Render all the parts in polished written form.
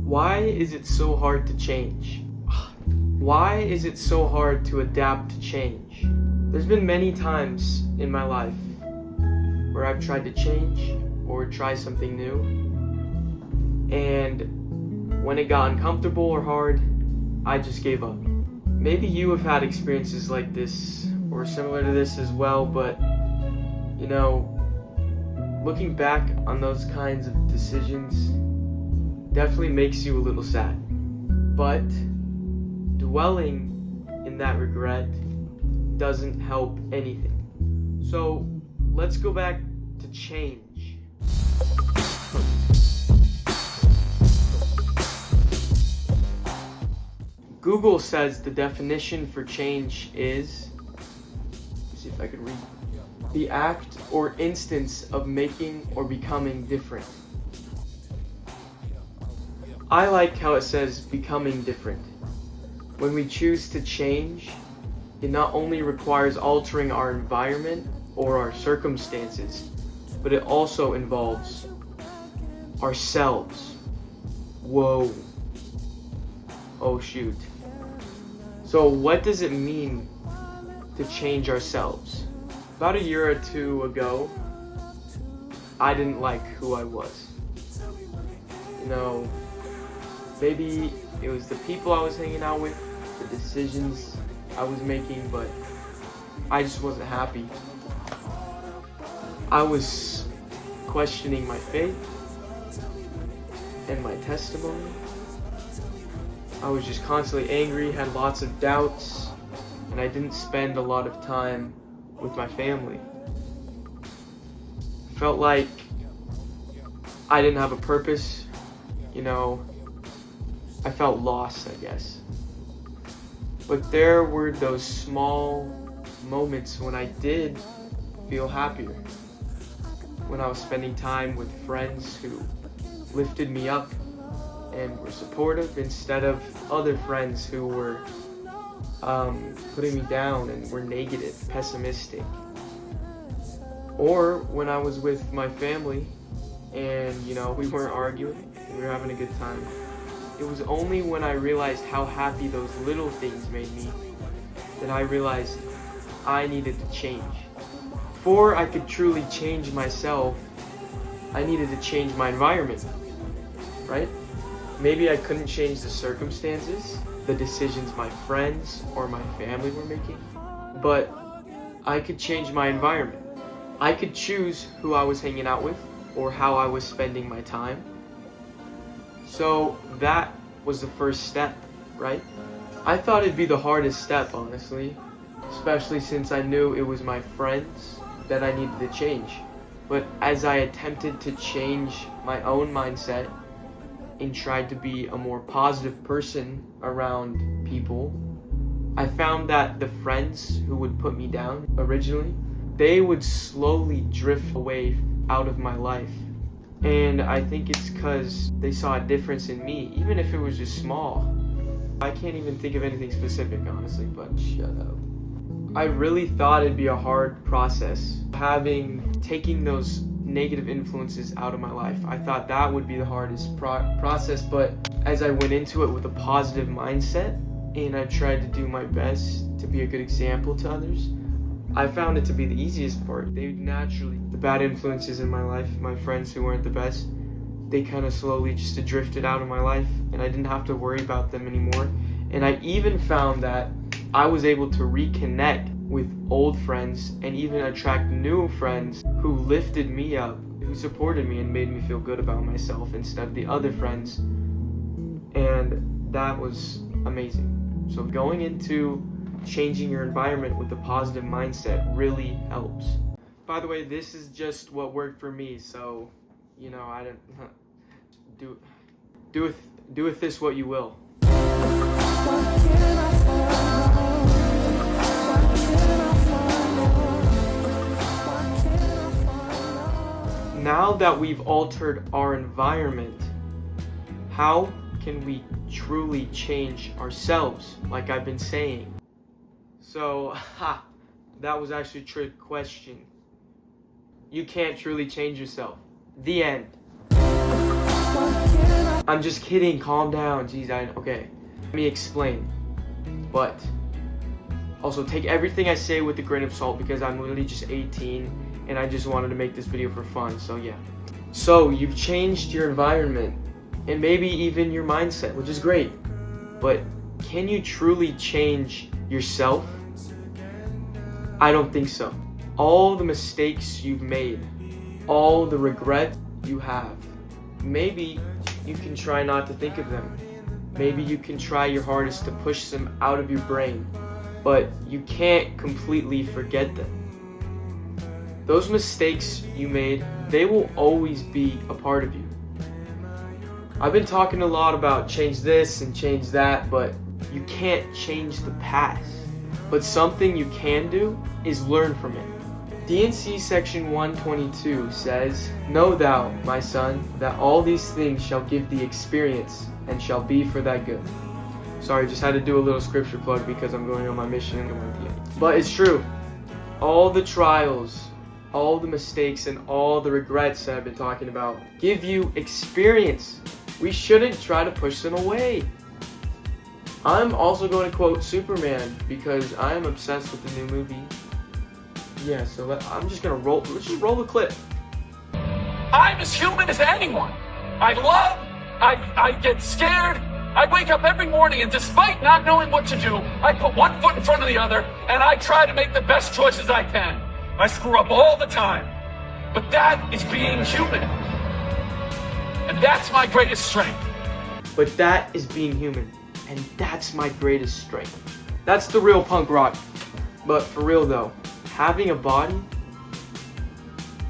Why is it so hard to change? Why is it so hard to adapt to change? There's been many times in my life where I've tried to change or try something new, and when it got uncomfortable or hard, I just gave up. Maybe you have had experiences like this or similar to this as well, but looking back on those kinds of decisions definitely makes you a little sad. But dwelling in that regret doesn't help anything. So let's go back to change. Google says the definition for change is, let's see if I could read, the act or instance of making or becoming different. I like how it says becoming different. When we choose to change, it not only requires altering our environment or our circumstances, but it also involves ourselves. Whoa. Oh shoot. So what does it mean to change ourselves? About a year or two ago, I didn't like who I was. Maybe it was the people I was hanging out with, the decisions I was making, but I just wasn't happy. I was questioning my faith and my testimony. I was just constantly angry, had lots of doubts, and I didn't spend a lot of time with my family. I felt like I didn't have a purpose, I felt lost, I guess. But there were those small moments when I did feel happier. When I was spending time with friends who lifted me up and were supportive instead of other friends who were putting me down and were negative, pessimistic. Or when I was with my family and, we weren't arguing, we were having a good time. It was only when I realized how happy those little things made me that I realized I needed to change. Before I could truly change myself, I needed to change my environment, right? Maybe I couldn't change the circumstances, the decisions my friends or my family were making, but I could change my environment. I could choose who I was hanging out with or how I was spending my time. So that was the first step, right? I thought it'd be the hardest step, honestly, especially since I knew it was my friends that I needed to change. But as I attempted to change my own mindset and tried to be a more positive person around people, I found that the friends who would put me down originally, they would slowly drift away out of my life. And I think it's because they saw a difference in me, even if it was just small. I can't even think of anything specific, honestly, but shut up. I really thought it'd be a hard process, taking those negative influences out of my life. I thought that would be the hardest process, but as I went into it with a positive mindset and I tried to do my best to be a good example to others, I found it to be the easiest part. The bad influences in my life, my friends who weren't the best, they kind of slowly just drifted out of my life and I didn't have to worry about them anymore. And I even found that I was able to reconnect with old friends and even attract new friends who lifted me up, who supported me and made me feel good about myself instead of the other friends. And that was amazing. So going into changing your environment with a positive mindset really helps. By the way, this is just what worked for me, so I don't do with this what you will. Now that we've altered our environment, how can we truly change ourselves, like I've been saying? So, that was actually a trick question. You can't truly change yourself. The end. I'm just kidding, calm down. Jeez, okay. Let me explain. But also take everything I say with a grain of salt because I'm literally just 18 and I just wanted to make this video for fun, so yeah. So you've changed your environment and maybe even your mindset, which is great. But can you truly change yourself? I don't think so. All the mistakes you've made, all the regret you have, maybe you can try not to think of them. Maybe you can try your hardest to push them out of your brain, but you can't completely forget them. Those mistakes you made, they will always be a part of you. I've been talking a lot about change this and change that, but you can't change the past. But something you can do is learn from it. D&C section 122 says, "Know thou, my son, that all these things shall give thee experience and shall be for thy good." Sorry, just had to do a little scripture plug because I'm going on my mission. But it's true. All the trials, all the mistakes, and all the regrets that I've been talking about give you experience. We shouldn't try to push them away. I'm also going to quote Superman because I am obsessed with the new movie. Yeah, so let's just roll the clip. I'm as human as anyone. I love, I get scared. I wake up every morning and despite not knowing what to do, I put one foot in front of the other and I try to make the best choices I can. I screw up all the time. But that is being human. And that's my greatest strength. But that is being human. And that's my greatest strength. That's the real punk rock. But for real though, having a body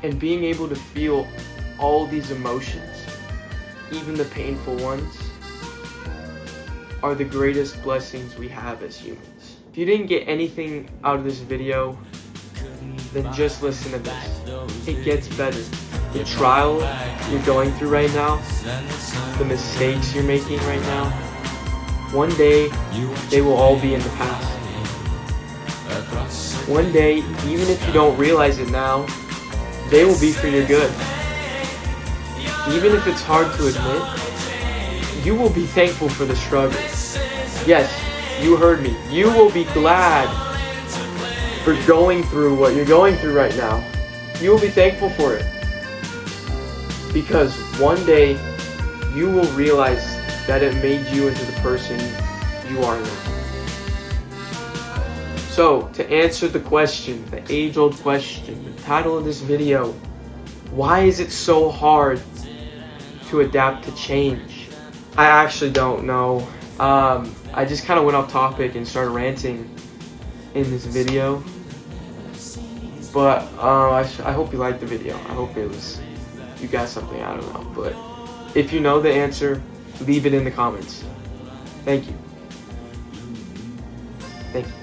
and being able to feel all these emotions, even the painful ones, are the greatest blessings we have as humans. If you didn't get anything out of this video, then just listen to this. It gets better. The trial you're going through right now, the mistakes you're making right now, one day they will all be in the past. One day, even if you don't realize it now, they will be for your good. Even if it's hard to admit, you will be thankful for the struggle. Yes, you heard me. You will be glad for going through what you're going through right now. You will be thankful for it. Because one day, you will realize that it made you into the person you are now. So, to answer the question, the age-old question, the title of this video, why is it so hard to adapt to change? I actually don't know. I just kind of went off topic and started ranting in this video. But I hope you liked the video. I hope you got something out of it. But if you know the answer, leave it in the comments. Thank you. Thank you.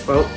Well,